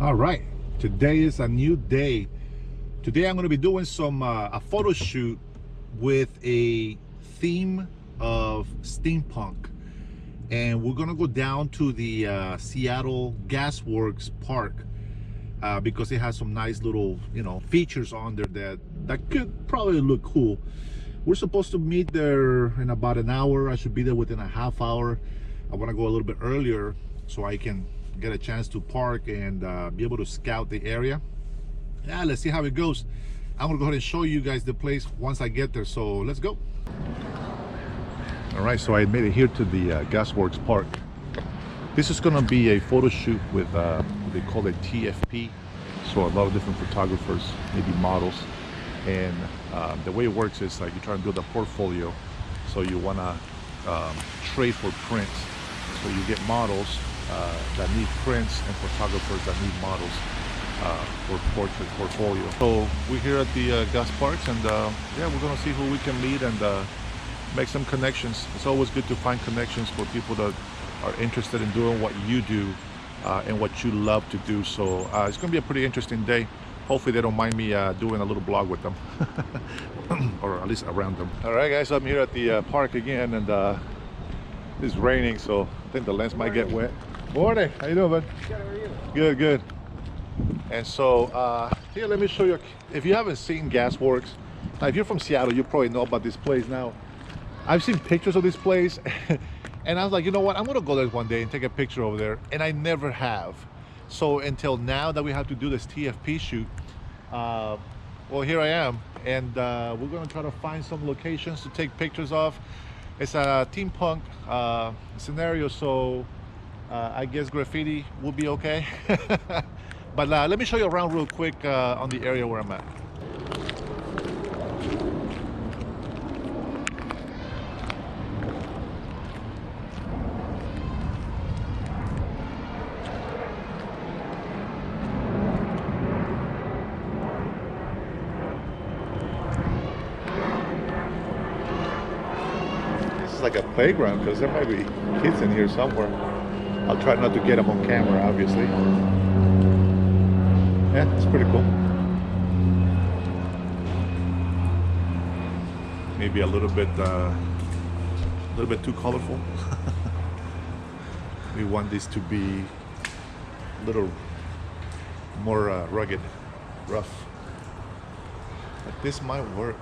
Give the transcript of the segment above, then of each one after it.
All right, today is a new day. Today I'm going to be doing some a photo shoot with a theme of steampunk, and we're going to go down to the Seattle Gasworks Park because it has some nice little features on there that could probably look cool. We're supposed to meet there in about an hour. I should be there within a half hour. I want to go a little bit earlier so I can get a chance to park and be able to scout the area. Yeah, let's see how it goes. I'm gonna go ahead and show you guys the place once I get there, so let's go. All right, so I made it here to the Gasworks Park. This is gonna be a photo shoot with they call it TFP, so a lot of different photographers, maybe models, and the way it works is like you try and build a portfolio, so you wanna trade for prints, so you get models that need prints and photographers that need models for portrait portfolio. So we're here at the Gas Parks, and yeah, we're gonna see who we can meet and make some connections. It's always good to find connections for people that are interested in doing what you do and what you love to do. So it's gonna be a pretty interesting day. Hopefully they don't mind me doing a little blog with them or at least around them. All right guys, I'm here at the park again, and it's raining, so I think the lens might get wet. Morning, how you doing, bud? Good, how are you? Good, good. And so here, let me show you. If you haven't seen Gasworks, now if you're from Seattle, you probably know about this place now. I've seen pictures of this place and I was like, you know what, I'm gonna go there one day and take a picture over there, and I never have. So until now that we have to do this TFP shoot, well, here I am, and we're gonna try to find some locations to take pictures of. It's a steampunk scenario, so I guess graffiti will be okay. But let me show you around real quick on the area where I'm at. This is like a playground because there might be kids in here somewhere. I'll try not to get them on camera, obviously. Yeah, it's pretty cool. Maybe a little bit too colorful. We want this to be a little more rugged, rough. But this might work.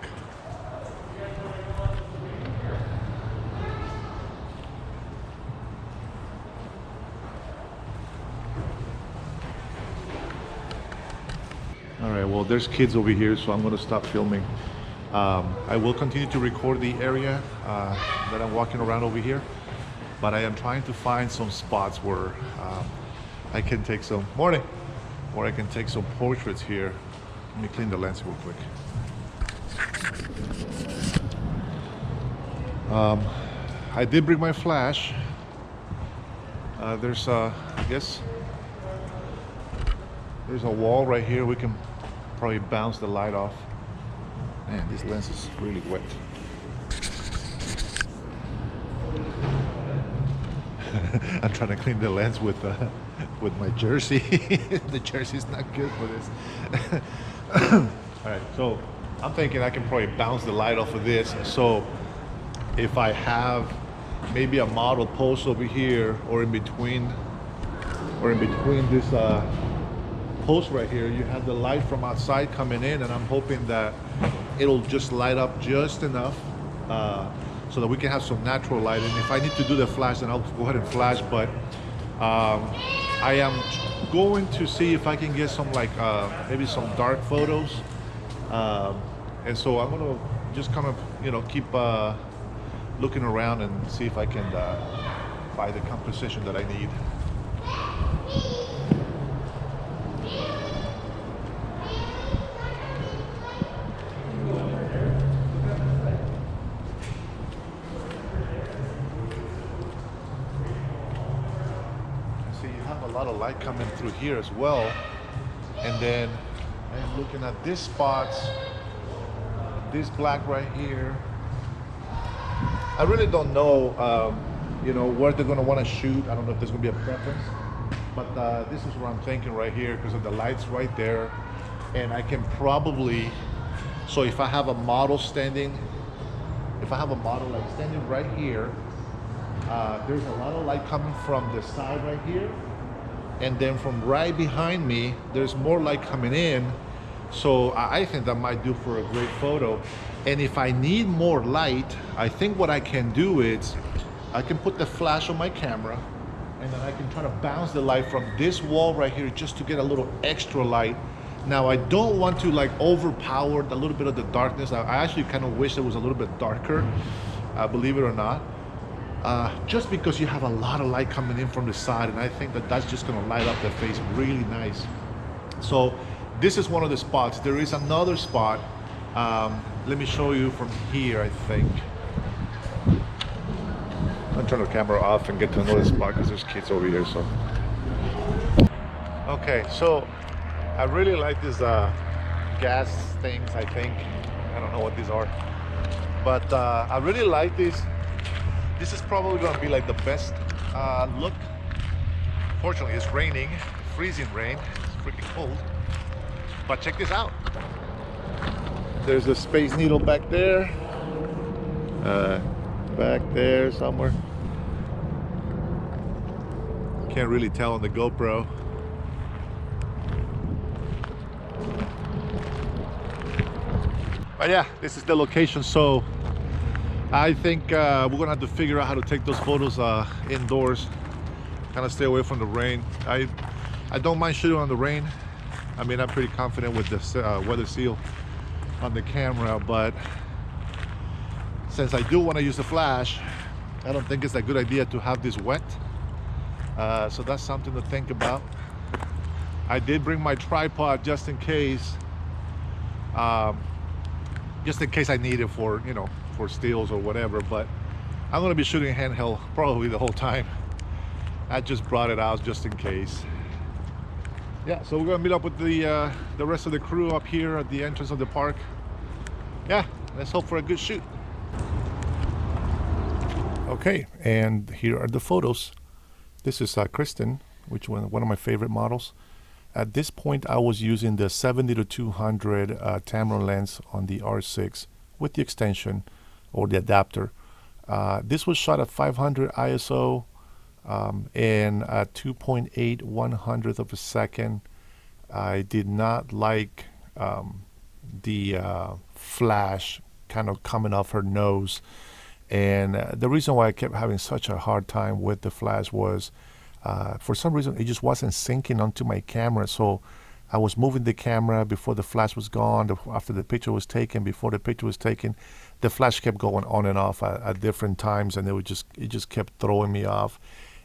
All right, well, there's kids over here, so I'm gonna stop filming. I will continue to record the area that I'm walking around over here, but I am trying to find some spots where I can take some, where I can take some portraits here. Let me clean the lens real quick. I did bring my flash. There's, I guess, there's a wall right here. We can probably bounce the light off. Man, this lens is really wet. I'm trying to clean the lens with my jersey. The jersey's not good for this. All right, so I'm thinking I can probably bounce the light off of this. So if I have maybe a model pose over here, or in between this post right here, you have the light from outside coming in, and I'm hoping that it'll just light up just enough so that we can have some natural light. And if I need to do the flash, then I'll go ahead and flash. But I am going to see if I can get some maybe some dark photos, and so I'm gonna just kind of keep looking around and see if I can find the composition that I need. A lot of light coming through here as well, and then I'm looking at this spot, this black right here. I really don't know, where they're going to want to shoot. I don't know if there's going to be a preference. But this is what I'm thinking right here because of the lights right there. And I can probably, so if I have a model standing, if I have a model like standing right here, there's a lot of light coming from the side right here. And then from right behind me, there's more light coming in. So I think that might do for a great photo. And if I need more light, I think what I can do is I can put the flash on my camera and then I can try to bounce the light from this wall right here just to get a little extra light. Now I don't want to like overpower a little bit of the darkness. I actually kind of wish it was a little bit darker, believe it or not. Just because you have a lot of light coming in from the side, and I think that that's just gonna light up the face really nice. So this is one of the spots. There is another spot. Let me show you from here, I think. I'll turn the camera off and get to another spot because there's kids over here. So okay, so I really like these gas things, I think. I don't know what these are, but I really like these. This is probably gonna be like the best look. Fortunately, it's raining, freezing rain. It's freaking cold. But check this out. There's a Space Needle back there. Back there somewhere. Can't really tell on the GoPro. But yeah, this is the location. So I think we're gonna have to figure out how to take those photos indoors. Kind of stay away from the rain. I don't mind shooting on the rain. I mean, I'm pretty confident with this weather seal on the camera, but since I do want to use the flash, I don't think it's a good idea to have this wet. So that's something to think about. I did bring my tripod just in case I need it for, you know, for stills or whatever, but I'm going to be shooting handheld probably the whole time. I just brought it out just in case. Yeah, so we're going to meet up with the rest of the crew up here at the entrance of the park. Yeah, let's hope for a good shoot. Okay, and here are the photos. This is Kristen, which one of my favorite models. At this point, I was using the 70-200 Tamron lens on the R6 with the extension or the adapter. This was shot at 500 ISO and at 2.8 1/100th of a second. I did not like the flash kind of coming off her nose. And the reason why I kept having such a hard time with the flash was for some reason it just wasn't syncing onto my camera. So I was moving the camera before the flash was gone, after the picture was taken, before the picture was taken, the flash kept going on and off at different times, and it just kept throwing me off.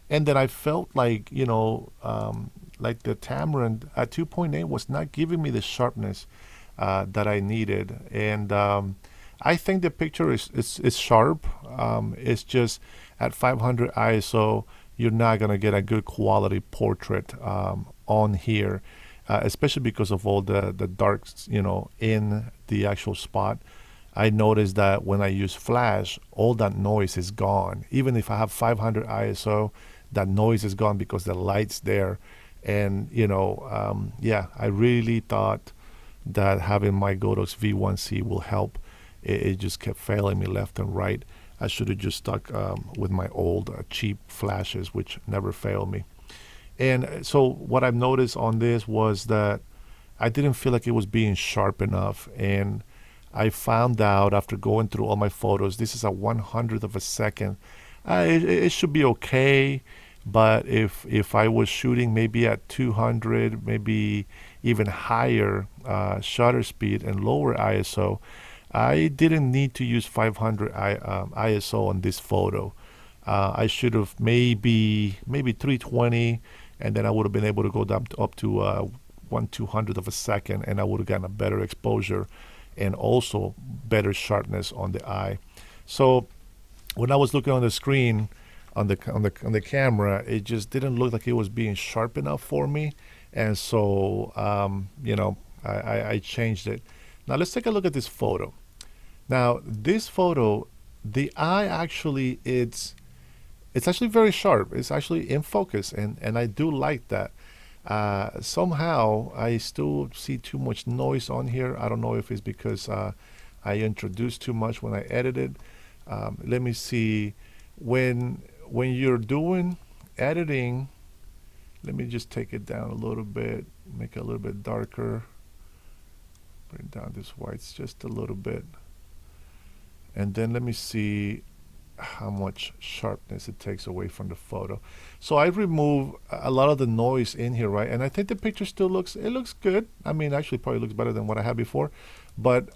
And then I felt like, you know, like the Tamron at 2.8 was not giving me the sharpness that I needed. And I think the picture is sharp. It's just at 500 ISO, you're not gonna get a good quality portrait on here, especially because of all the darks, you know, in the actual spot. I noticed that when I use flash, all that noise is gone. Even if I have 500 ISO, that noise is gone because the light's there. And you know, yeah, I really thought that having my Godox V1C will help. It just kept failing me left and right. I should have just stuck with my old cheap flashes, which never failed me. And so what I've noticed on this was that I didn't feel like it was being sharp enough. And I found out after going through all my photos, this is a 1/100th of a second. It should be okay. But if I was shooting maybe at 200, maybe even higher shutter speed and lower ISO, I didn't need to use 500 ISO on this photo. I should have maybe 320, and then I would have been able to go down up to 1/200th of a second, and I would have gotten a better exposure and also better sharpness on the eye. So when I was looking on the screen on the camera, it just didn't look like it was being sharp enough for me, and so you know, I changed it. Now let's take a look at this photo. Now this photo, the eye actually it's it's actually very sharp. It's actually in focus, and I do like that. Somehow I still see too much noise on here. I don't know if it's because I introduced too much when I edited. Let me see. When you're doing editing, let me just take it down a little bit, make it a little bit darker. Bring down this whites just a little bit. And then let me see how much sharpness it takes away from the photo. So I remove a lot of the noise in here, right? And I think the picture still looks good. I mean, actually probably looks better than what I had before, but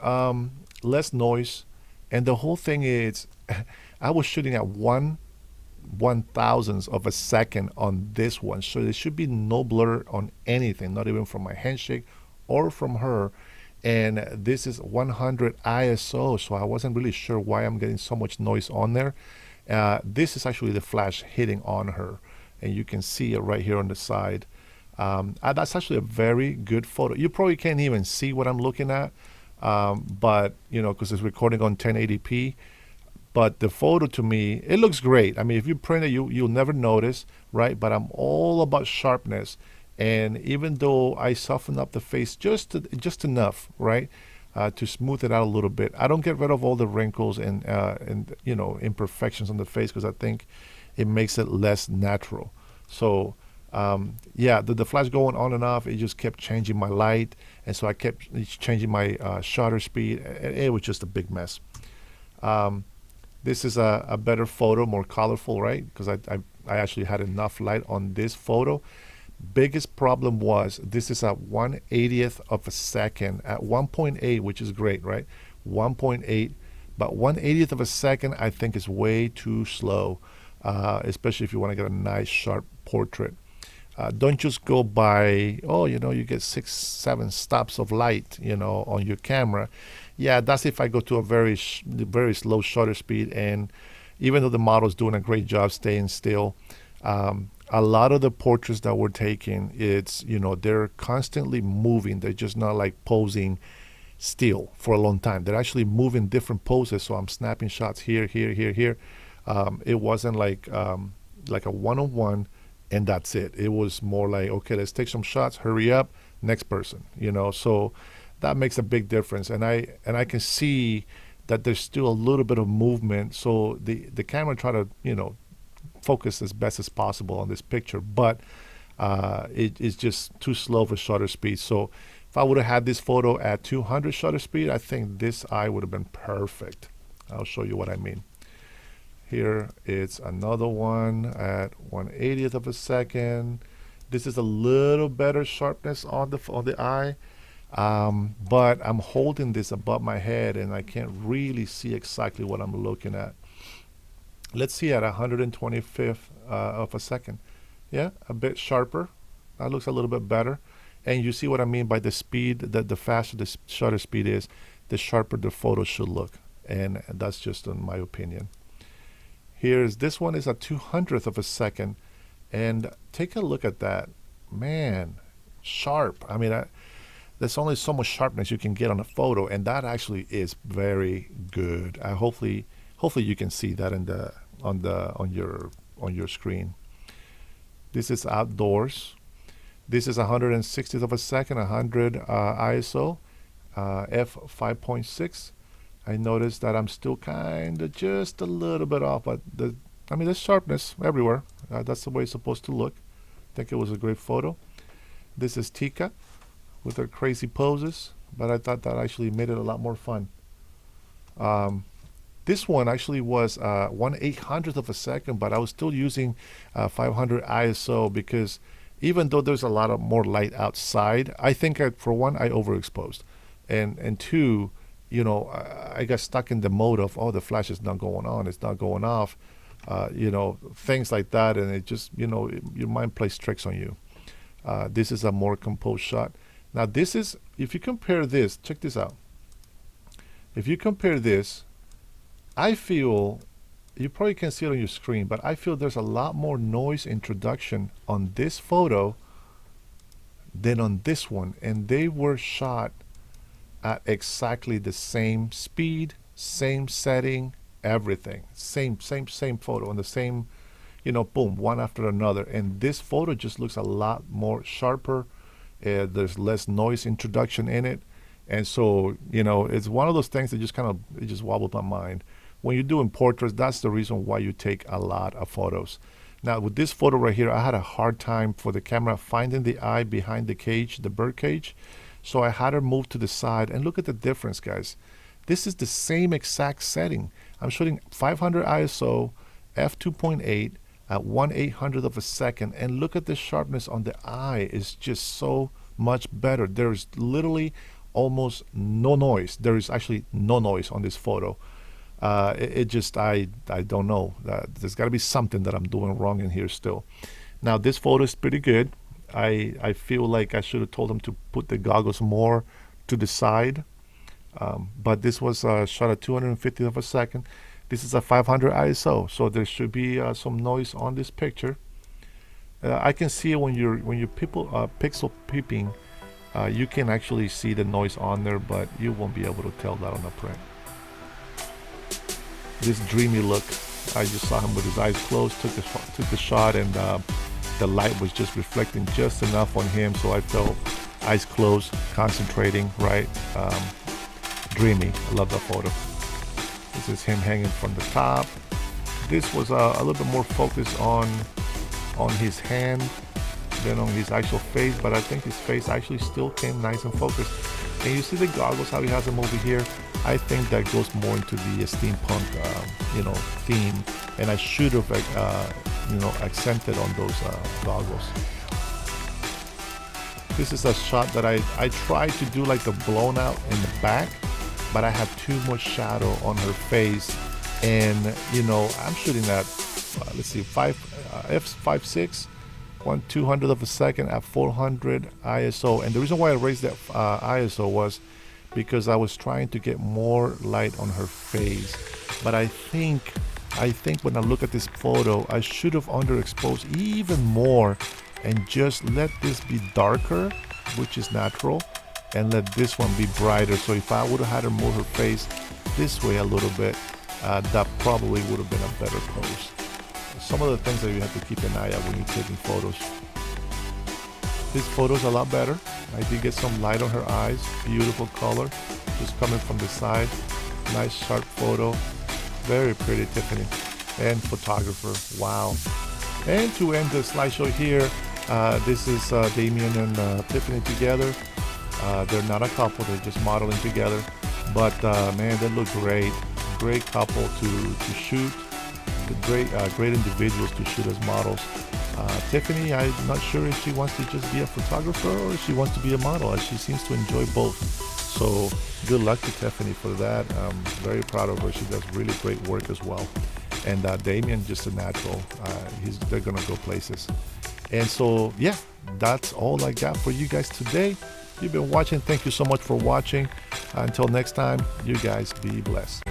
less noise. And the whole thing is, I was shooting at 1/1000th of a second on this one. So there should be no blur on anything, not even from my handshake or from her. And this is 100 ISO, so I wasn't really sure why I'm getting so much noise on there. This is actually the flash hitting on her, and you can see it right here on the side. That's actually a very good photo. You probably can't even see what I'm looking at, but you know, because it's recording on 1080p. But the photo, to me, it looks great. I mean, if you print it, you'll never notice, right? But I'm all about sharpness. And even though I soften up the face just enough, right, to smooth it out a little bit, I don't get rid of all the wrinkles and you know, imperfections on the face, because I think it makes it less natural. So yeah, the flash going on and off, it just kept changing my light, and so I kept changing my shutter speed. It was just a big mess. This is a better photo, more colorful, right? Because I actually had enough light on this photo. Biggest problem was this is at 1/80th of a second at 1.8, which is great, right? 1.8, but 1/80th of a second I think is way too slow, especially if you want to get a nice sharp portrait. Don't just go by, oh, you know, you get 6-7 stops of light, you know, on your camera. Yeah, that's if I go to a very slow shutter speed. And even though the model's doing a great job staying still, a lot of the portraits that we're taking, it's, you know, they're constantly moving. They're just not like posing still for a long time. They're actually moving different poses. So I'm snapping shots here, here, here, here. It wasn't like a one-on-one and that's it. It was more like, okay, let's take some shots, hurry up, next person, you know. So that makes a big difference. And I can see that there's still a little bit of movement. So the camera try to, you know, focus as best as possible on this picture, but it's just too slow for shutter speed. So if I would have had this photo at 200 shutter speed, I think this eye would have been perfect. I'll show you what I mean. Here it's another one at 1/80th of a second. This is a little better sharpness on the eye, but I'm holding this above my head and I can't really see exactly what I'm looking at. Let's see at 125th of a second. Yeah, a bit sharper. That looks a little bit better. And you see what I mean by the speed, that the faster the shutter speed is, the sharper the photo should look. And that's just in my opinion. Here's this one is a 200th of a second. And take a look at that. Man, sharp. I mean, there's only so much sharpness you can get on a photo, and that actually is very good. Hopefully you can see that in on your screen. This is outdoors. This is 160th of a second, 100 ISO, f5.6. I noticed that I'm still kind of just a little bit off, but I mean, there's sharpness everywhere. That's the way it's supposed to look. I think it was a great photo. This is Tika with her crazy poses, but I thought that actually made it a lot more fun. This one actually was 1/800th of a second, but I was still using 500 ISO because even though there's a lot of more light outside, I think for one, I overexposed, and two, you know, I got stuck in the mode of, oh, the flash is not going on, it's not going off, you know, things like that, and it just, you know, your mind plays tricks on you. This is a more composed shot. Now this is, if you compare this, check this out. If you compare this, I feel, you probably can't see it on your screen, but I feel there's a lot more noise introduction on this photo than on this one. And they were shot at exactly the same speed, same setting, everything. Same photo on the same, you know, boom, one after another. And this photo just looks a lot more sharper. There's less noise introduction in it. And so, you know, it's one of those things that just kind of, it just wobbled my mind. When you're doing portraits, that's the reason why you take a lot of photos. Now, with this photo right here, I had a hard time for the camera finding the eye behind the cage, the bird cage. So I had her move to the side, and look at the difference, guys. This is the same exact setting. I'm shooting 500 ISO, f2.8 at 1/800th of a second, and look at the sharpness on the eye. It's just so much better. There's literally almost no noise. There is actually no noise on this photo. It just, I don't know. There's got to be something that I'm doing wrong in here still. Now, this photo is pretty good. I feel like I should have told him to put the goggles more to the side. But this was shot at 250th of a second. This is a 500 ISO, so there should be some noise on this picture. I can see it when you're pixel peeping. You can actually see the noise on there, but you won't be able to tell that on the print. This dreamy look, I just saw him with his eyes closed, took the shot, and the light was just reflecting just enough on him, so I felt eyes closed, concentrating, right? Dreamy. I love that photo. This is him hanging from the top. This was a little bit more focused on his hand than on his actual face, but I think his face actually still came nice and focused. And you see the goggles, how he has them over here. I think that goes more into the steampunk, you know, theme, and I should have, you know, accented on those goggles. This is a shot that I tried to do like the blown out in the back, but I had too much shadow on her face, and you know, I'm shooting at let's see, f5.6, 1/200th of a second at 400 ISO, and the reason why I raised that ISO was because I was trying to get more light on her face. But I think when I look at this photo, I should have underexposed even more and just let this be darker, which is natural, and let this one be brighter. So if I would have had her move her face this way a little bit, that probably would have been a better pose. Some of the things that you have to keep an eye out when you're taking photos. This photo's a lot better. I did get some light on her eyes. Beautiful color, just coming from the side. Nice sharp photo. Very pretty, Tiffany. And photographer, wow. And to end the slideshow here, this is Damien and Tiffany together. They're not a couple, they're just modeling together. But man, they look great. Great couple to shoot. Great individuals to shoot as models. Tiffany, I'm not sure if she wants to just be a photographer or if she wants to be a model, as she seems to enjoy both. So good luck to Tiffany for that. I'm very proud of her. She does really great work as well. And Damien, just a natural. They're gonna go places. And so yeah, that's all I got for you guys today. You've been watching. Thank you so much for watching. Until next time, you guys be blessed.